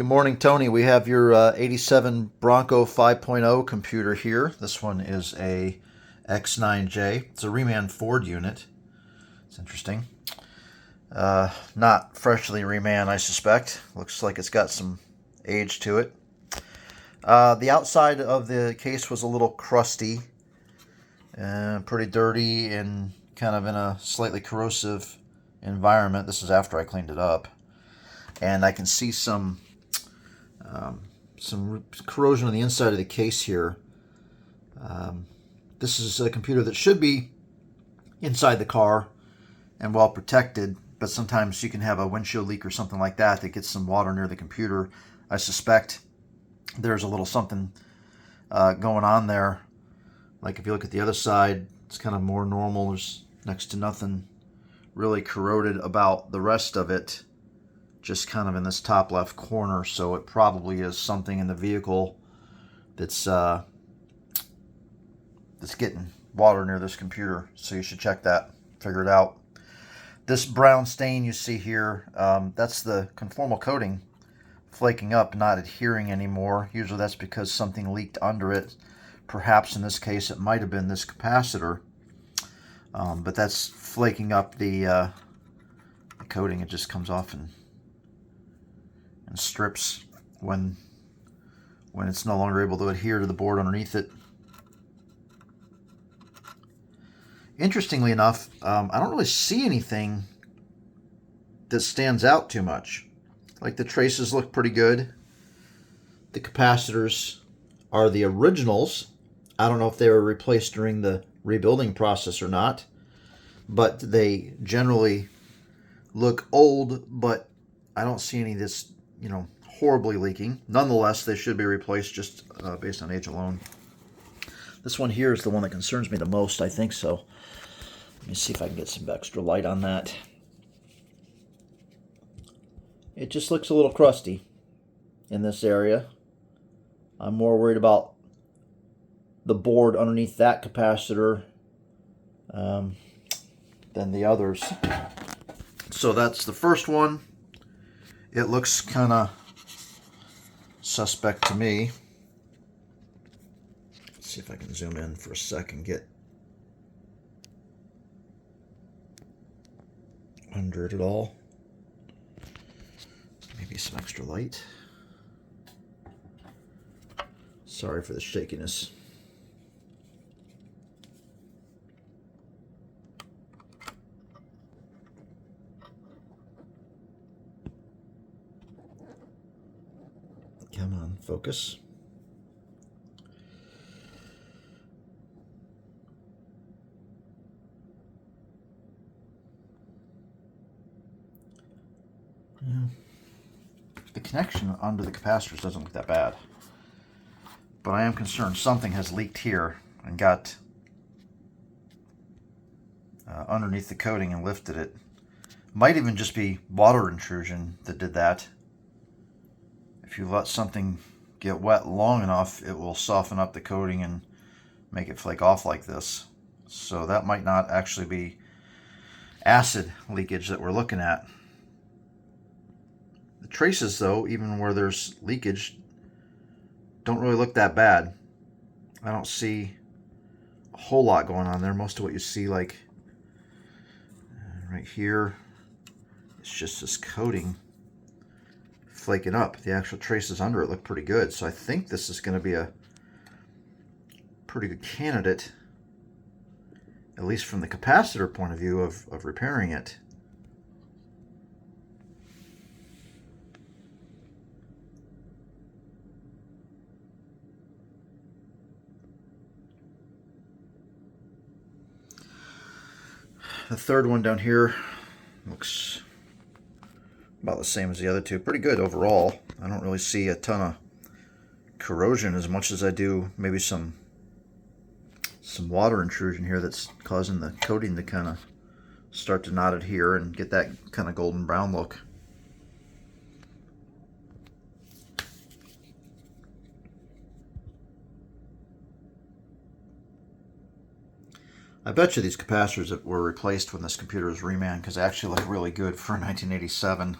Good morning, Tony. We have your 87 Bronco 5.0 computer here. This one is a X9J. It's a reman Ford unit. It's interesting. Not freshly reman, I suspect. Looks like it's got some age to it. The outside of the case was a little crusty, pretty dirty, and kind of in a slightly corrosive environment. This is after I cleaned it up. And I can see some corrosion on the inside of the case here. This is a computer that should be inside the car and well protected, but sometimes you can have a windshield leak or something like that that gets some water near the computer. I suspect there's a little something going on there. Like if you look at the other side, it's kind of more normal. There's next to nothing really corroded about the rest of it, just kind of in this top left corner. So it probably is something in the vehicle that's getting water near this computer. So you should check that, figure it out. This brown stain you see here, that's the conformal coating flaking up, not adhering anymore. Usually that's because something leaked under it. Perhaps in this case it might have been this capacitor, but that's flaking up the coating. It just comes off and strips when it's no longer able to adhere to the board underneath it. Interestingly enough, I don't really see anything that stands out too much. Like the traces look pretty good. The capacitors are the originals. I don't know if they were replaced during the rebuilding process or not, but they generally look old, but I don't see any of this, horribly leaking. Nonetheless, they should be replaced just based on age alone. This one here is the one that concerns me the most, I think so. Let me see if I can get some extra light on that. It just looks a little crusty in this area. I'm more worried about the board underneath that capacitor than the others. So that's the first one. It looks kind of suspect to me. Let's see if I can zoom in for a second, get under it at all. Maybe some extra light. Sorry for the shakiness. Come on, focus. Yeah. The connection under the capacitors doesn't look that bad, but I am concerned something has leaked here and got underneath the coating and lifted it. Might even just be water intrusion that did that. If you let something get wet long enough, it will soften up the coating and make it flake off like this. So that might not actually be acid leakage that we're looking at. The traces, though, even where there's leakage, don't really look that bad. I don't see a whole lot going on there. Most of what you see, like right here, it's just this coating flaking up. The actual traces under it look pretty good, so I think this is going to be a pretty good candidate, at least from the capacitor point of view, of repairing it. The third one down here looks about the same as the other two. Pretty good overall. I don't really see a ton of corrosion as much as I do maybe some water intrusion here that's causing the coating to kind of start to not adhere and get that kind of golden brown look. I bet you these capacitors that were replaced when this computer was reman, because they actually look really good for a 1987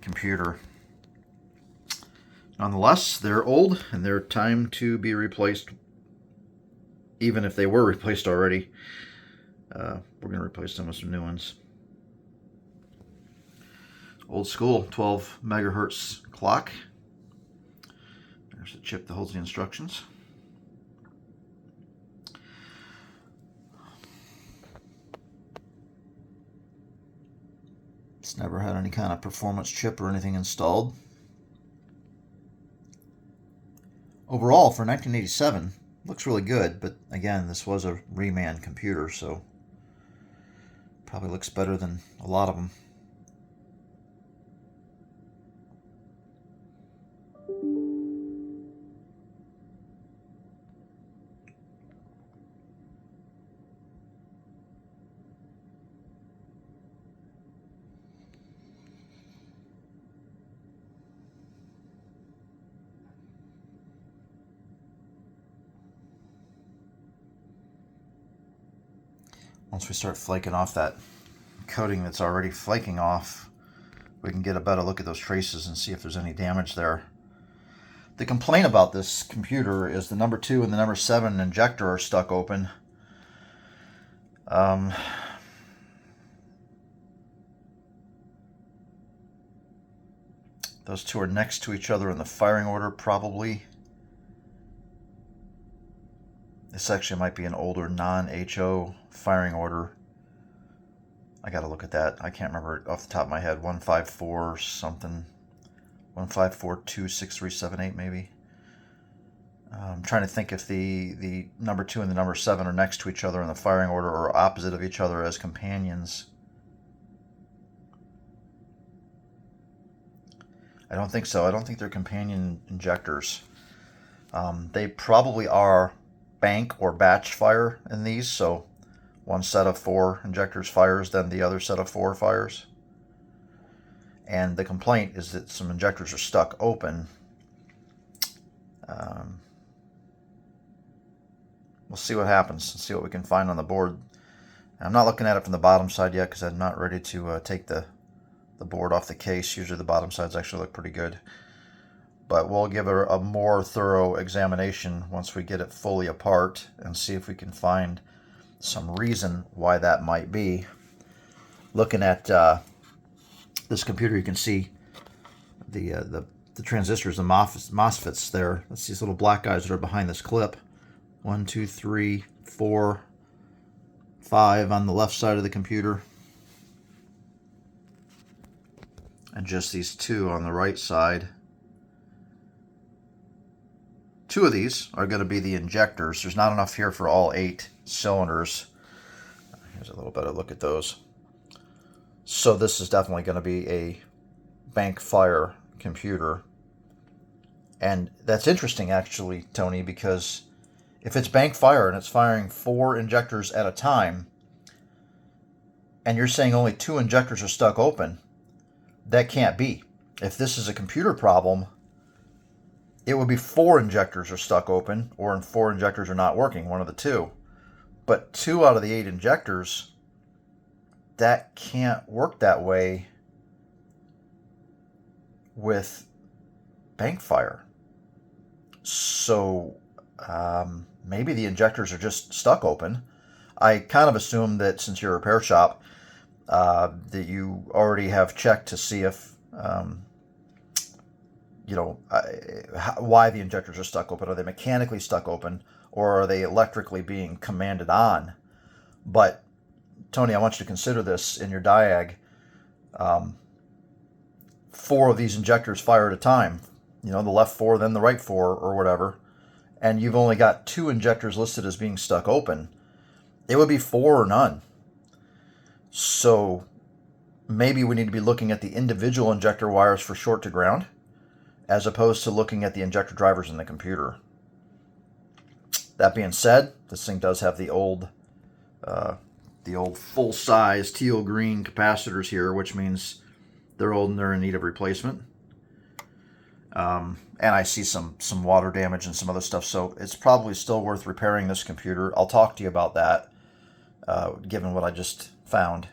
computer. Nonetheless, they're old and they're time to be replaced. Even if they were replaced already, we're going to replace them with some new ones. Old school 12 megahertz clock. There's the chip that holds the instructions. It's never had any kind of performance chip or anything installed. Overall, for 1987, looks really good, but again, this was a reman computer, so probably looks better than a lot of them. Once we start flaking off that coating that's already flaking off, we can get a better look at those traces and see if there's any damage there. The complaint about this computer is the number 2 and the number 7 injector are stuck open. Those two are next to each other in the firing order, probably. This actually might be an older non-HO firing order. I gotta look at that. I can't remember it off the top of my head. 154 something. 1542637 maybe. I'm trying to think if the number 2 and the number 7 are next to each other in the firing order or opposite of each other as companions. I don't think so. I don't think they're companion injectors. They probably are bank or batch fire in these, so one set of 4 injectors fires, then the other set of 4 fires. And the complaint is that some injectors are stuck open. We'll see what happens and see what we can find on the board. I'm not looking at it from the bottom side yet because I'm not ready to take the board off the case. Usually the bottom sides actually look pretty good. But we'll give it a more thorough examination once we get it fully apart and see if we can find some reason why that might be. Looking at this computer, you can see the transistors, the MOSFETs there. That's these little black guys that are behind this clip. 1, 2, 3, 4, 5 on the left side of the computer. And just these 2 on the right side. 2 of these are going to be the injectors. There's not enough here for all 8 cylinders. Here's a little better look at those. So this is definitely going to be a bank fire computer. And that's interesting actually, Tony, because if it's bank fire and it's firing 4 injectors at a time, and you're saying only 2 injectors are stuck open, that can't be. If this is a computer problem, it would be 4 injectors are stuck open, or 4 injectors are not working, one of the 2. But 2 out of the 8 injectors, that can't work that way with bank fire. So maybe the injectors are just stuck open. I kind of assume that since you're a repair shop, that you already have checked to see if why the injectors are stuck open. Are they mechanically stuck open, or are they electrically being commanded on? But Tony, I want you to consider this in your diag. 4 of these injectors fire at a time. The left 4, then the right 4, or whatever. And you've only got 2 injectors listed as being stuck open. It would be 4 or none. So maybe we need to be looking at the individual injector wires for short to ground, as opposed to looking at the injector drivers in the computer. That being said, this thing does have the old full-size teal green capacitors here, which means they're old and they're in need of replacement. And I see some water damage and some other stuff, so it's probably still worth repairing this computer. I'll talk to you about that, given what I just found.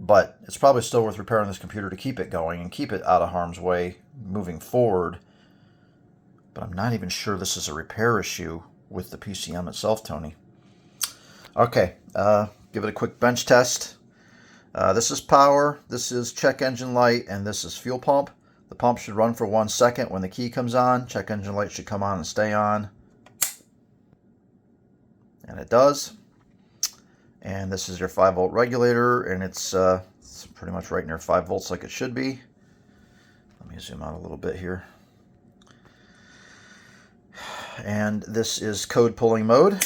But it's probably still worth repairing this computer to keep it going and keep it out of harm's way moving forward. But I'm not even sure this is a repair issue with the PCM itself, Tony. Okay, give it a quick bench test. This is power, this is check engine light, and this is fuel pump. The pump should run for 1 second when the key comes on. Check engine light should come on and stay on. And it does. And this is your 5-volt regulator, and it's pretty much right near 5 volts like it should be. Let me zoom out a little bit here. And this is code pulling mode.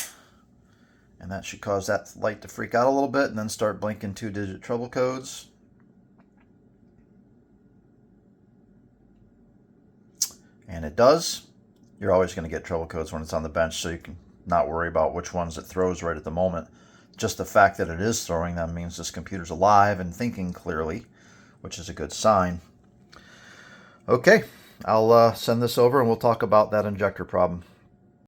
And that should cause that light to freak out a little bit and then start blinking 2-digit trouble codes. And it does. You're always going to get trouble codes when it's on the bench, so you can not worry about which ones it throws right at the moment. Just the fact that it is throwing them means this computer's alive and thinking clearly, which is a good sign. Okay, I'll send this over and we'll talk about that injector problem.